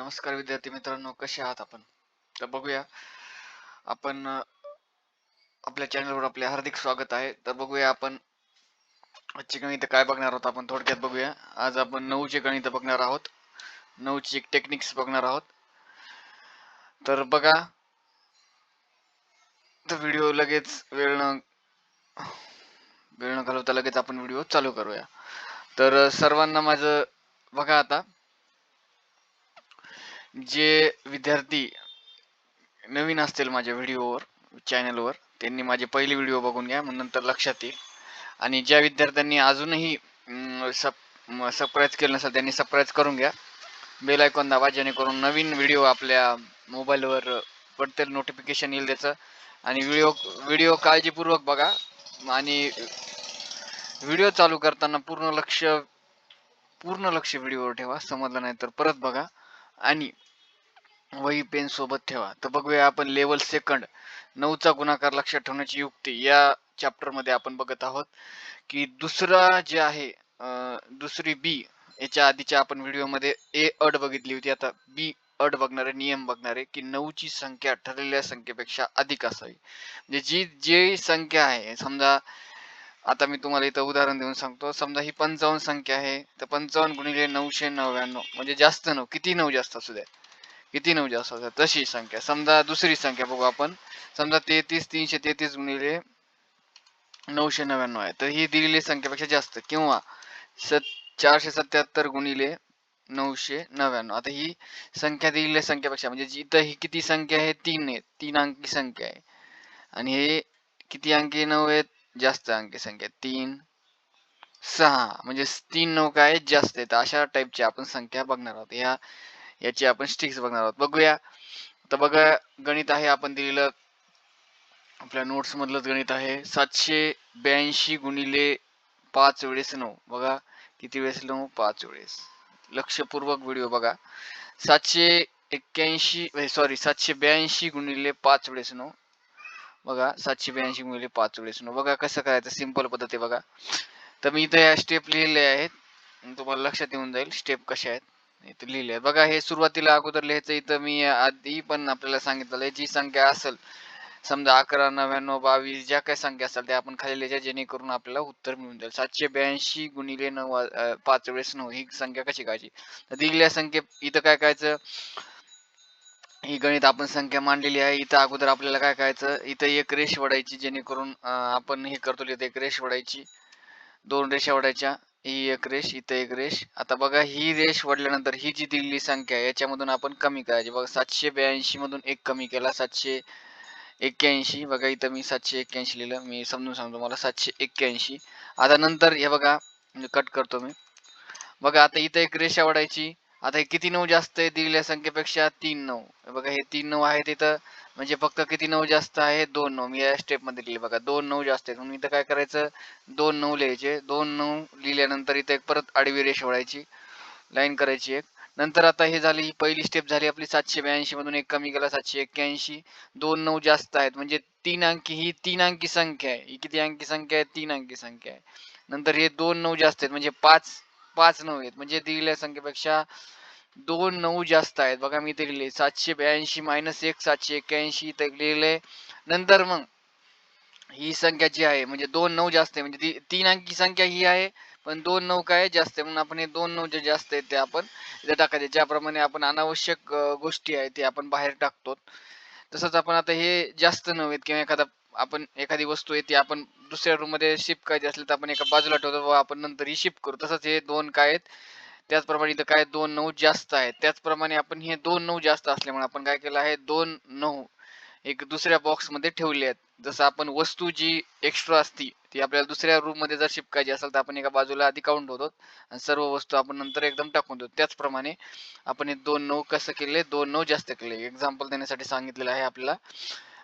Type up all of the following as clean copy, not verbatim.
नमस्कार विद्यार्थी मित्रांनो, कसे आहात आपण? तर बघूया आपण आपल्या चॅनलवर आपले हार्दिक स्वागत आहे. तर बघूया आपण आजचे गणित काय बघणार आहोत. आपण थोडक्यात बघूया. आज आपण 9चे गणित बघणार आहोत. 9ची एक टेक्निक्स बघणार आहोत. तर बघा, तर व्हिडिओ लगेच वेळ न घालवता लगेच आपण व्हिडिओ चालू करूया. तर सर्वांना माझं बघा, आता जे विद्यार्थी नवीन असतील माझ्या व्हिडिओवर चॅनलवर, त्यांनी माझे पहिले व्हिडिओ बघून घ्या, मग नंतर लक्षात येईल. आणि ज्या विद्यार्थ्यांनी अजूनही सबस्क्राईब केलं नसेल त्यांनी सबस्क्राईब करून घ्या. बेल आयकॉन दाबा, जेणेकरून नवीन व्हिडिओ आपल्या मोबाईलवर पडतील, नोटिफिकेशन येईल त्याचं. आणि व्हिडिओ व्हिडिओ काळजीपूर्वक बघा. आणि व्हिडिओ चालू करताना पूर्ण लक्ष व्हिडिओवर ठेवा. समजलं नाही तर परत बघा. आणि वही पेन सोबत ठेवा. तर बघूया आपण लेवल सेकंड 9चा गुणाकार लक्षात ठेवण्याची युक्ती या चॅप्टर मध्ये आपण बघत आहोत. की दुसरा जे आहे, दुसरी बी, याच्या आधीच्या आपण व्हिडिओ मध्ये ए अट बघितली होती. आता बी अट बघणारे, नियम बघणारे की 9ची संख्या ठरलेल्या संख्येपेक्षा अधिक असावी. म्हणजे जी संख्या आहे, समजा आता मी तुम्हाला इथं उदाहरण देऊन सांगतो. समजा ही 55 संख्या आहे, तर 55 गुणिले 999, म्हणजे जास्त 9, किती 9 जास्त असू द्या, किती 9 जास्त असू द्या, तशी संख्या. समजा दुसरी संख्या बघू आपण. समजा 33333 गुणिले 999 आहे, तर ही दिलेली संख्येपेक्षा जास्त. किंवा 477 गुणिले 999. आता ही संख्या दिलेल्या संख्येपेक्षा, म्हणजे जिथं ही किती संख्या आहे, 3 आहे, 3 अंकी संख्या आहे. आणि हे किती अंकी 9 आहेत, जास्त अंकी संख्या, 3 6, म्हणजे 3 9 काय जास्त आहेत. अशा टाईपची आपण संख्या बघणार आहोत. याची आपण स्टिक्स बघणार आहोत. बघूया. तर बघा, गणित आहे आपण दिलेलं, आपल्या नोट्स मधलंच गणित आहे. 782 गुणिले 5 वेळेस 9. बघा किती वेळेस 9, 5 वेळेस. लक्षपूर्वक व्हिडिओ बघा. 782 गुणिले 5 वेळेस 9. बघा, 782 गुणिले 5 वेळेस 9. बघा कसं करायचं, सिंपल पद्धत आहे बघा. तर मी इथे या स्टेप लिहिलेल्या आहेत, तुम्हाला लक्षात येऊन जाईल स्टेप कशा आहेत. इथे लिहिले आहेत बघा. हे सुरुवातीला अगोदर लिहायचं. इथं मी आधी पण आपल्याला सांगितलेलं आहे, जी संख्या असेल, समजा 11 99 22, ज्या काही संख्या असतात त्या आपण खाली लिहायच्या, जेणेकरून आपल्याला उत्तर मिळून जाईल. 782 गुणिले 5 वेळेस 9 ही संख्या कशी काढायची. तर दिलेल्या संख्येत इथं काय करायचं, ही गणित आपण संख्या मांडलेली आहे. इथं अगोदर आपल्याला काय करायचं, इथं एक रेष वडायची, जेणेकरून आपण हे करतो, इथं एक रेष वडायची, 2 रेषा वडायच्या. ही एक रेष, इथं एक रेष. आता बघा, ही रेष वडल्यानंतर ही जी दिलेली संख्या आहे याच्यामधून आपण कमी करायची. बघा, 782 मधून एक कमी केला, 781. बघा इथं मी 781 लिहिलं. मी समजून सांगतो मला, 781. आता नंतर हे बघा, कट करतो मी. बघा, आता इथं एक रेषा वडायची. आता हे किती 9 जास्त आहे दिलेल्या संख्येपेक्षा, 3 9. बघा, हे 3 9 आहे तिथं, म्हणजे फक्त किती 9 जास्त आहे, 2 9. मी या स्टेप मध्ये लिहिले बघा, 2 9 जास्त आहेत, म्हणून इथं काय करायचं, 2 9 लिहायचे. 2 9 लिहिल्यानंतर इथं एक परत आडवी रेषा वडायची, लाईन करायची एक. नंतर आता हे झाली, ही पहिली स्टेप झाली आपली. 782 मधून एक कमी केला, 781. 2 9 जास्त आहेत, म्हणजे 3 अंकी, ही 3 अंकी संख्या आहे. ही किती अंकी संख्या आहे, 3 अंकी संख्या आहे. नंतर हे 2 9 जास्त आहेत, म्हणजे 5 9 आहेत, म्हणजे दिलेल्या संख्येपेक्षा 2 9 जास्त आहेत. बघा, मी इथे लिहिले 782 मायनस 1, 781 इथे लिहिले. नंतर मग ही संख्या जी आहे, म्हणजे 2 9 जास्त आहे, म्हणजे ती 3 अंकी संख्या ही आहे, पण 2 9 काय जास्त आहे, म्हणून आपण हे 2 9 जे जास्त आहेत ते आपण इथे टाकायचे. ज्याप्रमाणे आपण अनावश्यक गोष्टी आहेत ते आपण बाहेर टाकतो, तसंच आपण आता हे जास्त 9 आहेत, किंवा आपण एखादी वस्तू आहे ती आपण दुसऱ्या रूम मध्ये शिफ्ट करायची असली, तर आपण एका बाजूला ठेवतो, आपण नंतर ही शिफ्ट करू. तसंच हे 2 काय आहेत, त्याचप्रमाणे इथं काय 2 9 जास्त आहेत. त्याचप्रमाणे आपण हे 2 9 जास्त असल्यामुळे आपण काय केलं आहे, 2 9 एक दुसऱ्या बॉक्स मध्ये ठेवले आहेत. जसं आपण वस्तू जी एक्स्ट्रा असती ती आपल्याला दुसऱ्या रूम मध्ये जर शिफ्ट करायची असेल, तर आपण एका बाजूला आधी काढून ठेवतो आणि सर्व वस्तू आपण नंतर एकदम टाकून देतो. त्याचप्रमाणे आपण हे 2 9 कसं केले, 2 9 जास्त केले, एक्झाम्पल देण्यासाठी सांगितलेलं आहे आपल्याला.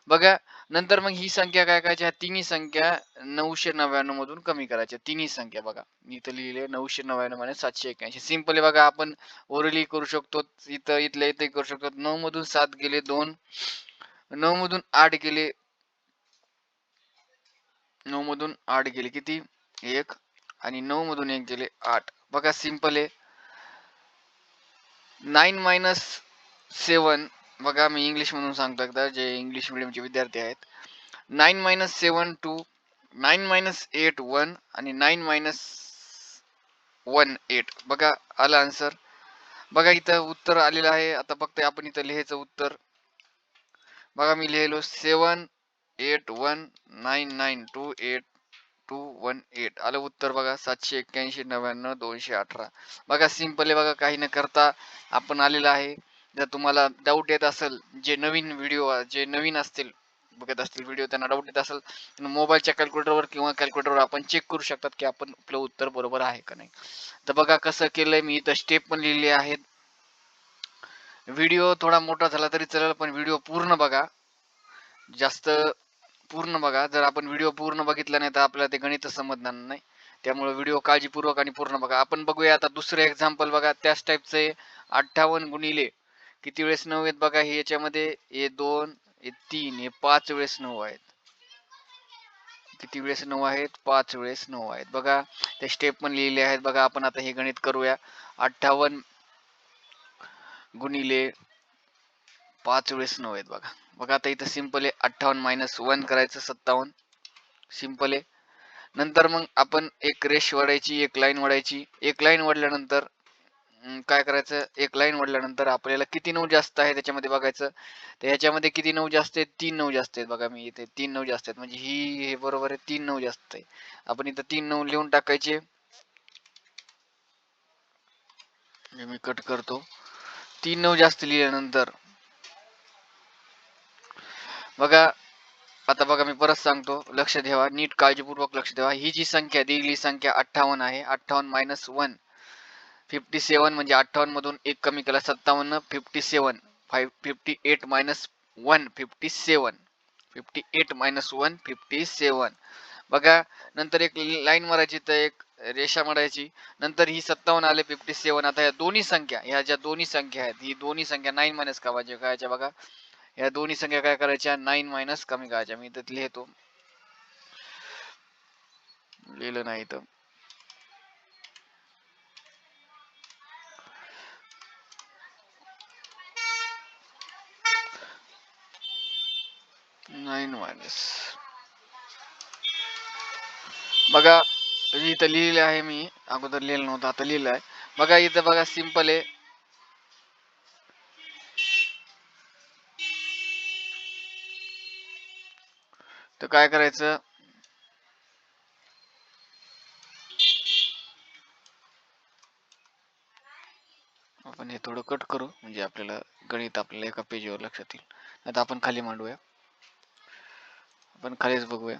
बघा, नंतर मग ही संख्या काय करायची, ह्या तिन्ही संख्या 999 मधून कमी करायच्या. तिन्ही संख्या बघा, मी इथं लिहिले 999 म्हणजे 781. सिंपल आहे बघा, आपण ओरली करू शकतो, इथं इथल्या इथे करू शकतो. 9 मधून 7 गेले 2, 9 मधून 8 गेले, 9 मधून 8 गेले किती, 1, आणि 9 मधून 1 गेले 8. बघा सिंपल आहे. 9 मायनस 7 बघा मी इंग्लिश मधून सांगतो एकदा, जे इंग्लिश मीडियमचे विद्यार्थी आहेत. 9 मायनस 7 2, 9 मायनस 8 1 आणि 9 मायनस 1 8. बघा आलं आन्सर. बघा इथं उत्तर आलेलं आहे. आता फक्त आपण इथं लिहायचं उत्तर. बघा मी लिहिलो 7 8 1 9 9 2 8 2 1 8. आलं उत्तर बघा 781 99 218. बघा सिंपल आहे बघा, काही न करता आपण आलेलं आहे. जर तुम्हाला डाऊट येत असेल, जे नवीन व्हिडिओ जे नवीन असतील बघत असतील व्हिडिओ, त्यांना डाऊट येत असेल मोबाईलच्या कॅल्क्युलेटरवर किंवा कॅल्क्युलेटरवर आपण चेक करू शकतात की आपण आपलं उत्तर बरोबर आहे का नाही. तर बघा कसं केलंय मी, इथं स्टेप पण लिहिली आहेत. व्हिडिओ थोडा मोठा झाला तरी चालेल, पण व्हिडिओ पूर्ण बघा, जास्त पूर्ण बघा. जर आपण व्हिडिओ पूर्ण बघितला नाही तर आपल्याला ते गणित समजणार नाही. त्यामुळे व्हिडिओ काळजीपूर्वक आणि पूर्ण बघा. आपण बघूया आता दुसरं एक्झाम्पल बघा, त्याच टाईपचं आहे. 58 गुणिले किती वेळेस 9 आहेत बघा. हे याच्यामध्ये हे 2 हे 3 हे 5 वेळेस 9 आहेत. किती वेळेस 9 आहेत? 5 वेळेस 9 आहेत बघा. ते स्टेप पण लिहिले आहेत बघा. आपण आता हे गणित करूया. 58 गुणिले 5 वेळेस 9 आहेत बघा. बघा आता इथं सिंपल आहे. 58 मायनस 1 करायचं 57. सिंपल आहे. नंतर मग आपण एक रेष वडायची, एक लाईन वडायची. एक लाईन वडल्यानंतर काय करायचं, एक लाईन वडल्यानंतर आपल्याला किती 9 जास्त आहे त्याच्यामध्ये बघायचं. तर ह्याच्यामध्ये किती 9 जास्त आहेत? 3 9 जास्त आहेत बघा. मी इथे 3 9 जास्त आहेत, म्हणजे ही हे बरोबर आहे. 3 9 जास्त आहे. आपण इथं 3 9 लिहून टाकायचे. मी कट करतो. 3 9 जास्त लिहिल्यानंतर बघा, आता बघा मी परत सांगतो, लक्ष ठेवा, नीट काळजीपूर्वक लक्ष ठेवा. ही जी संख्या दिलेली संख्या 58 आहे. 58 मायनस 1 57, म्हणजे 58 मधून एक कमी केला 57. 57 58 मायनस 1 57. 58 मायनस 1 57. बघा नंतर एक लाईन मारायची, तर एक रेषा मारायची. नंतर ही 57 आले 57. आता या दोन्ही संख्या, ह्या ज्या दोन्ही संख्या आहेत, ही दोन्ही संख्या 9 मायनस करायच्या बघा. या दोन्ही संख्या काय करायच्या? 9 मायनस कमी करायच्या. मी इथं लिहितो, लिहिलं नाही तर 9 मायनस बघा. इथं लिहिलेलं आहे, मी अगोदर लिहिलं नव्हतं, आता लिहिलं आहे बघा. इथं बघा सिंपल आहे. तर काय करायचं, आपण हे थोडं कट करू, म्हणजे आपल्याला गणित आपल्याला एका पेजवर लक्षात येईल. आता आपण खाली मांडूया, आपण खालीच बघूया.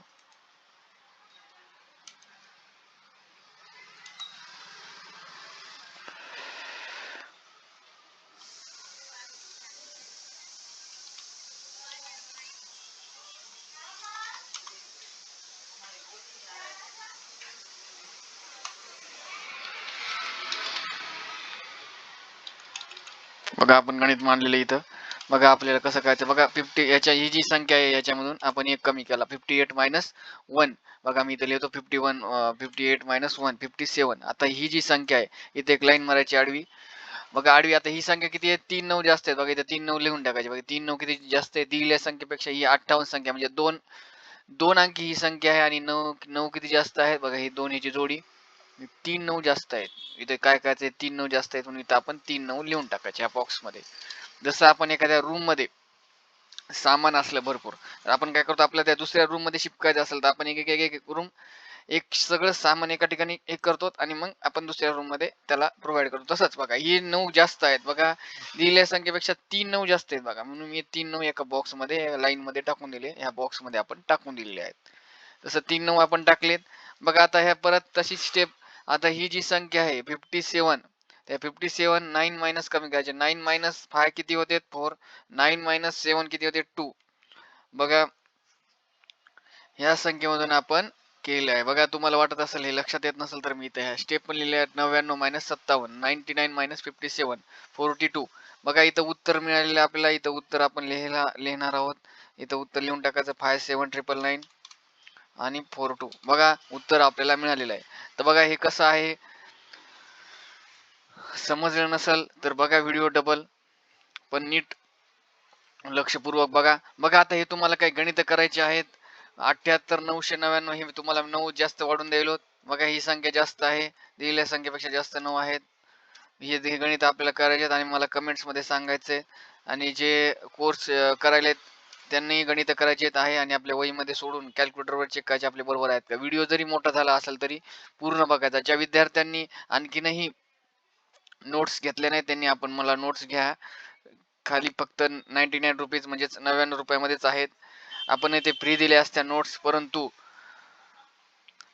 बघा आपण गणित मांडलेलं इथं. बघा आपल्याला कसं करायचं बघा. 50 याच्या ही जी संख्या आहे याच्यामधून आपण एक कमी केला, 58 मायनस 1. बघा मी इथं लिहितो 51 58 मायनस 1 57. आता ही जी संख्या आहे, इथे एक लाईन मारायची आडवी. बघा आडवी. आता ही संख्या किती आहे? 3 9 जास्त आहेत बघा. इथे 3 9 लिहून टाकायचे बघा. 3 9 किती जास्त आहे? दिलेल्या संख्येपेक्षा ही 58 संख्या, म्हणजे दोन अंकी ही संख्या आहे, आणि 9 9 किती जास्त आहे बघा. ही दोन ह्याची जोडी 3 9 जास्त आहेत. इथे काय करायचं, 3 9 जास्त आहेत म्हणून इथं आपण 3 9 लिहून टाकायचे ह्या बॉक्स मध्ये. जसं आपण एखाद्या रूम मध्ये सामान असलं भरपूर, तर आपण काय करतो, आपल्याला त्या दुसऱ्या रूम मध्ये शिफ्ट करायचं असेल तर आपण एक एक एक रूम, एक सगळं सामान एका ठिकाणी एक करतो आणि मग आपण दुसऱ्या रूम मध्ये त्याला प्रोव्हाइड करतो. तसंच बघा, ही 9 जास्त आहेत बघा. दिलेल्या संख्येपेक्षा 3 9 जास्त आहेत बघा, म्हणून मी 3 9 एका बॉक्स मध्ये लाईन मध्ये टाकून दिले. ह्या बॉक्स मध्ये आपण टाकून दिलेले आहेत. तसं 3 9 आपण टाकलेत बघा. आता ह्या परत तशीच स्टेप. आता ही जी संख्या आहे 57, त्या 57 9 मायनस कमी करायचे. 9 मायनस 5 किती होते? 4. 9 मायनस 7 किती होते? 2. बघा ह्या संख्येमधून आपण केलं आहे बघा. तुम्हाला वाटत असेल हे लक्षात येत नसेल तर मी इथे ह्या स्टेप पण लिहिले आहेत. 99 मायनस 57, 99 मायनस 57, 42. बघा इथं उत्तर मिळालेलं आपल्याला. इथं उत्तर आपण लिहिणार आहोत. इथं उत्तर लिहून टाकायचं 57,999 आणि 42. बघा उत्तर आपल्याला मिळालेलं आहे. तर बघा हे कसं आहे, समजलं नसेल तर बघा व्हिडिओ डबल. पण नीट लक्षपूर्वक बघा. बघा आता हे तुम्हाला काही गणित करायचे आहेत. 78,999 हे मी तुम्हाला 9 जास्त वाढून द्यायलो. बघा ही संख्या जास्त आहे. दिलेल्या संख्येपेक्षा जास्त 9 आहेत. हे गणित आपल्याला करायचे आहेत आणि मला कमेंट्स मध्ये सांगायचंय. आणि जे कोर्स करायलेत त्यांनी गणित करायचे आहे आणि आपल्या वहीमध्ये सोडून कॅल्क्युलेटरवर चेक करायचे आपले बरोबर आहेत का. व्हिडिओ जरी मोठा झाला असेल तरी पूर्ण बघायचा. ज्या विद्यार्थ्यांनी आणखीनही नोट्स घेतल्या नाही त्यांनी आपण मला नोट्स घ्या. खाली फक्त 99 रुपीज म्हणजेच 99 रुपयामध्येच आहेत. आपण ते फ्री दिले असत्या नोट्स, परंतु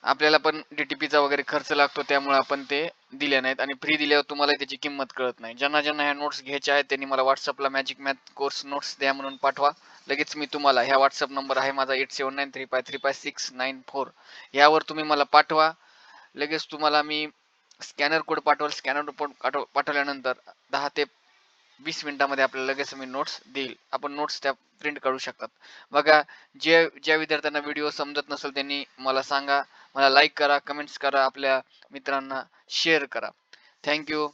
आपल्याला पण डीटीपीचा वगैरे खर्च लागतो त्यामुळे आपण ते दिले नाहीत आणि फ्री दिल्यावर तुम्हाला त्याची किंमत कळत नाही. ज्यांना ज्यांना ह्या नोट्स घ्यायच्या आहेत त्यांनी मला व्हॉट्सअपला मॅजिक मॅथ कोर्स नोट्स द्या म्हणून पाठवा. लगेच मी तुम्हाला ह्या व्हॉट्सअप नंबर आहे माझा 8793535694 यावर तुम्ही मला पाठवा. लगेच तुम्हाला मी स्कॅनर कोड पाठवाल. स्कॅनर कोड पाठवल्यानंतर 10 ते 20 मिनिटांमध्ये आपल्याला लगेच मी नोट्स देईल. आपण नोट्स त्या प्रिंट काढू शकतात. बघा ज्या विद्यार्थ्यांना व्हिडिओ समजत नसेल त्यांनी मला सांगा. मला लाईक करा, कमेंट्स करा, आपल्या मित्रांना शेअर करा. थँक्यू.